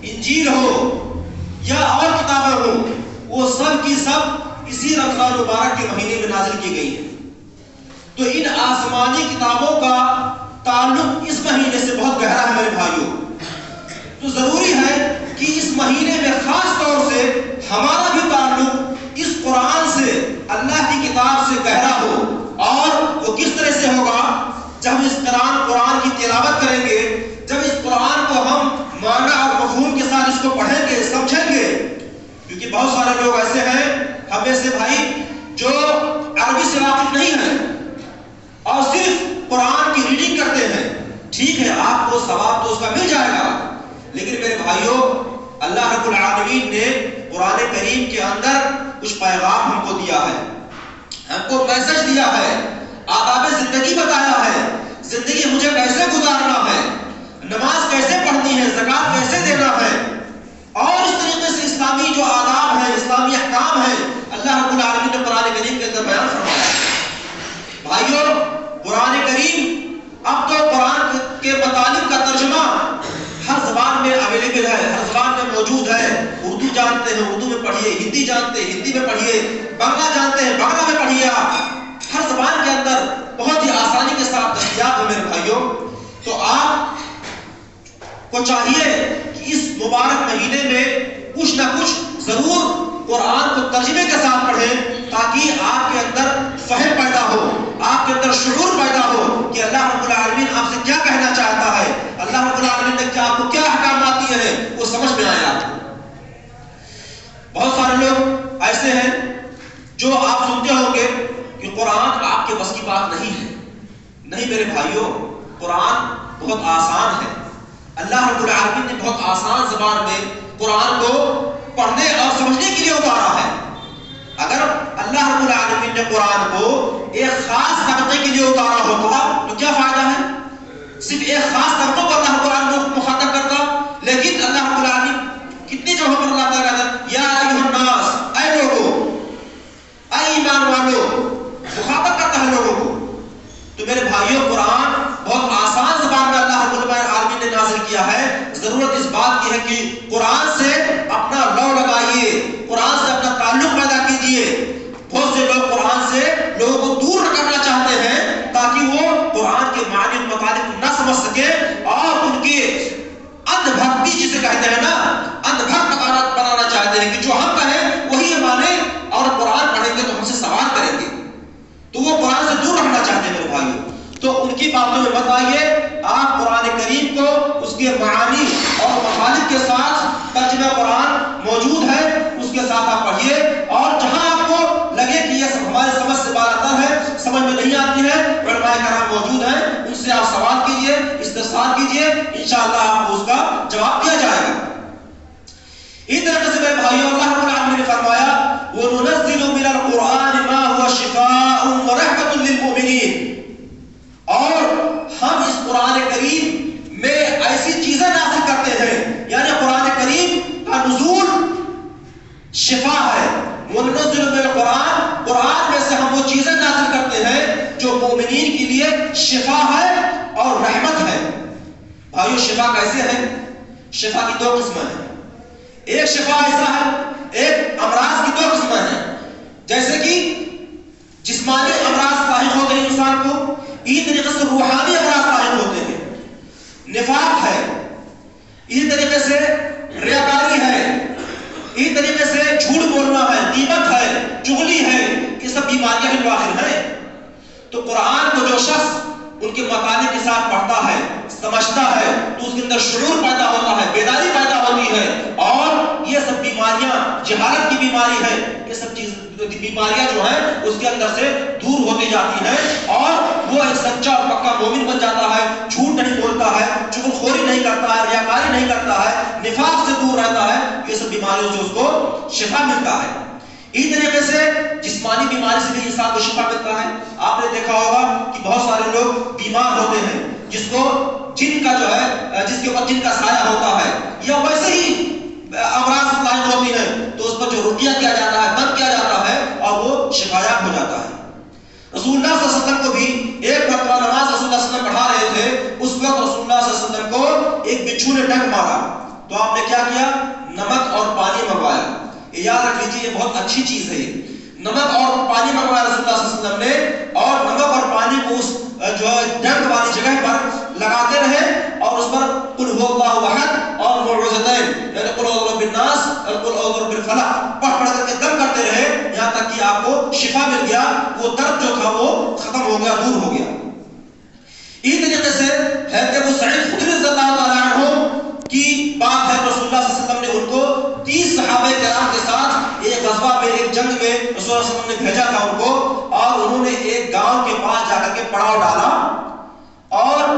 انجیل ہو یا اور کتابیں ہوں، وہ سب کی سب اسی رمضان مبارک کے مہینے میں نازل کی گئی ہے۔ تو ان آسمانی کتابوں کا تعلق اس مہینے سے بہت گہرا ہے میرے بھائیوں۔ تو ضروری ہے کہ اس مہینے میں خاص طور سے ہمارا بھی تعلق اس قرآن سے، اللہ کی کتاب سے گہرا ہو۔ اور وہ کس طرح سے ہوگا؟ جب اس قرآن کی تلاوت کریں گے، جب اس قرآن کو ہم معنی اور مفہوم کے ساتھ اس کو پڑھیں گے، سمجھیں گے۔ کیونکہ بہت سارے لوگ ایسے ہیں ہم میں سے بھائی جو عربی سے واقف نہیں ہیں اور صرف قرآن کی ریڈنگ کرتے ہیں۔ ٹھیک ہے، آپ کو ثواب تو اس کا مل جائے گا، لیکن میرے بھائیوں اللہ رب العالمین نے قرآن کریم کے اندر کچھ پیغام ہم کو دیا ہے، ہم کو میسج دیا ہے، آداب زندگی بتایا ہے، زندگی مجھے کیسے گزارنا ہے، نماز کیسے پڑھنی ہے، زکوٰۃ کیسے دینا ہے، اور اس طریقے سے اسلامی جو آداب ہیں، اسلامی احکام ہیں، اللہ رب العالمین نے قرآن کریم کے اندر بیان فرمایا ہے۔ بھائیوں قرآن کریم اب تو قرآن کے مطالب کا ترجمہ ہر زبان میں اویلیبل ہے، ہر زبان میں موجود ہے۔ اردو جانتے ہیں اردو میں پڑھیے، ہندی جانتے ہیں ہندی میں پڑھیے، بنگلہ جانتے ہیں بنگلہ میں پڑھیے، آپ ہر زبان کے اندر بہت ہی آسانی کے ساتھ دستیاب ہے میرے بھائیوں۔ تو آپ کو چاہیے کہ اس مبارک مہینے میں کچھ نہ کچھ ضرور قرآن کو ترجمے کے ساتھ پڑھیں، تاکہ آپ کے اندر فہم پیدا ہو، آپ کے اندر شعور پیدا ہو کہ اللہ رب العالمین آپ سے کیا کہنا چاہتا ہے، اللہ رب العالمین نے آپ کو کیا احکامات دیے ہیں، وہ سمجھ میں آئے آپ کو۔ بہت سارے لوگ ایسے ہیں جو آپ سنتے ہوں گے کہ قرآن آپ کے بس کی بات نہیں ہے۔ نہیں میرے بھائیوں، قرآن بہت آسان ہے۔ اللہ رب العالمین نے بہت آسان زبان میں قرآن کو پڑھنے اور سمجھنے کے لیے اتارا ہے۔ اگر اللہ رب العالمین نے قرآن کو ایک خاص طبقے کے لیے اتارا ہوتا تو کیا فائدہ ہے؟ صرف ایک خاص طبقوں کو اللہ قرآن کو مخاطب کرتا، لیکن اللہ رب العالمین کتنی جگہوں پر اللہ تعالیٰ کہتا یا ایھا الناس، اے لوگوں، اے ایمان والو، مخاطب کرتا ہے لوگوں کو۔ تو میرے بھائیوں قرآن بہت آسان زبان میں اللہ رب العالمین نے نازل کیا ہے۔ ضرورت اس بات کی ہے کہ قرآن سے اپنا لو لگائیے، قرآن سے اپنا تعلق پیدا کیجیے۔ بہت سے لوگ قرآن سے لوگوں کو دور کرنا چاہتے ہیں تاکہ وہ قرآن کے معنی مطالب نہ سمجھ سکے اور ان کی اندھ بھکتی جسے کہتے ہیں نا، اندھ بھکت بنانا چاہتے ہیں کہ جو ہم کہیں وہی ہم مانیں اور قرآن پڑھیں گے تو ہم سے سوال کریں گے، تو وہ قرآن سے دور رکھنا چاہتے ہیں میرے بھائیوں۔ تو ان کی باتوں میں بتائیے، آپ قرآن کریم کو اس کے معانی اور مطالب کے ساتھ ترجمہ قرآن موجود ہے، اس کے ساتھ آپ پڑھیے، اور جہاں آپ کو لگے کہ یہ سب ہمارے سمجھ سے بالاتر ہے، سمجھ میں نہیں آتی ہے، علماء کرام موجود ہیں، ان سے آپ سوال کیجیے، استفسار کیجیے، انشاءاللہ آپ کو اس کا جواب دیا جائے گا۔ اس طریقے سے میرے بھائیوں اللہ رب العالمین نے فرمایا وَنُنَزِّلُ مِنَ الْقُرْآنِ مَا هُوَ شِفَاءٌ وَرَحْمَةٌ لِّلْمُؤْمِنِينَ، اور ہم اس قرآن کریم میں ایسی چیزیں نازل کرتے ہیں، یعنی قرآن کریم کا نزول شفا ہے۔ وَنُنَزِّلُ مِنَ الْقُرْآنِ، قرآن میں سے ہم وہ چیزیں نازل کرتے ہیں جو مومنین کے لیے شفا ہے اور رحمت ہے۔ بھائیو شفا کیسے ہے؟ شفا کی دو قسمیں ہیں۔ ایک شفا ایسا ہے، ایک امراض کی دو قسمیں ہیں، جیسے کہ جسمانی امراض لاحق ہوتے ہیں انسان کو، اسی طریقے سے روحانی امراض لاحق ہوتے ہیں۔ نفاق ہے، اسی طریقے سے ریاکاری ہے، اسی طریقے سے جھوٹ بولنا ہے، غیبت ہے، چغلی ہے، یہ سب بیماریاں ہی داخل ہیں۔ تو قرآن کو جو شخص ان کے مطالب کے ساتھ پڑھتا ہے، سمجھتا ہے، تو اس کے اندر شعور پیدا ہوتا ہے، بیداری پیدا ہوتی ہے، اور یہ سب بیماریاں، جہالت کی بیماری ہے، یہ سب بیماریاں جو ہیں اس کے اندر سے دور ہوتی جاتی ہیں، اور وہ ایک سچا اور پکا مومن بن جاتا ہے، جھوٹ نہیں بولتا ہے، چغل خوری نہیں کرتا ہے، ریاکاری نہیں کرتا ہے، نفاق سے دور رہتا ہے، یہ سب بیماریوں سے اس کو شفا ملتا ہے۔ اسی طریقے سے جسمانی بیماری سے بھی انسان کو شفا ملتا ہے۔ آپ نے دیکھا ہوگا کہ بہت سارے لوگ بیمار ہوتے ہیں جس کو جن کا جو ہے، جس کے اوپر جن کا سایہ ہوتا ہے، یا ویسے ہی امراض لاحق ہوتی ہیں تو اس پر جو رقیہ کیا جاتا ہے، بند کیا جاتا ہے، اور وہ شفایاب ہو جاتا ہے۔ رسول اللہ صلی اللہ علیہ وسلم کو بھی ایک مرتبہ نماز رسول اللہ صلی اللہ علیہ وسلم پڑھا رہے تھے، اس وقت رسول اللہ صلی اللہ علیہ وسلم کو ایک بچھو نے ڈنک مارا، تو تو آپ نے کیا کیا؟ نمک اور پانی منگوایا. یاد رکھ لیجیے یہ بہت اچھی چیز ہے. یہ نمک اور پانی منگوایا رسول اللہ صلی اللہ علیہ وسلم نے, اور نمک اور پانی کو اس جو ڈنک والی جگہ پر لگاتے رہے اور اس پر قل هو اللہ احد اور معوذتین یعنی قل اعوذ برب الناس اور قل اعوذ برب الفلق پڑھ کر کے دم کرتے رہے یہاں تک کہ آپ کو شفا مل گیا, وہ درد جو تھا وہ ختم ہو گیا, دور ہو گیا. اسی طریقے سے حضرت ابو سعید خدری رضی اللہ تعالیٰ عنہ کی بات ہے, رسول اللہ صلی اللہ علیہ وسلم نے ان کو 30 صحابہ کرام کے ساتھ ایک غزوہ میں, ایک جنگ میں رسول اللہ صلی اللہ علیہ وسلم نے بھیجا تھا ان کو, اور انہوں نے ایک گاؤں کے پاس جا کر کے پڑاؤ ڈالا اور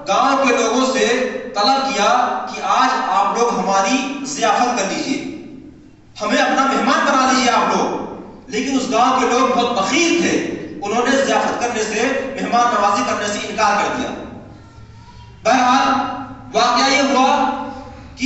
گاؤں کے لوگوں سے طلب کیا کہ آج آپ لوگ ہماری ضیافت کر لیجئے, ہمیں اپنا مہمان بنا لیجئے آپ لوگ. لیکن اس گاؤں کے لوگ بہت بخیل تھے, انہوں نے ضیافت کرنے سے, مہمان نوازی کرنے سے انکار کر دیا. بہرحال واقعہ یہ ہوا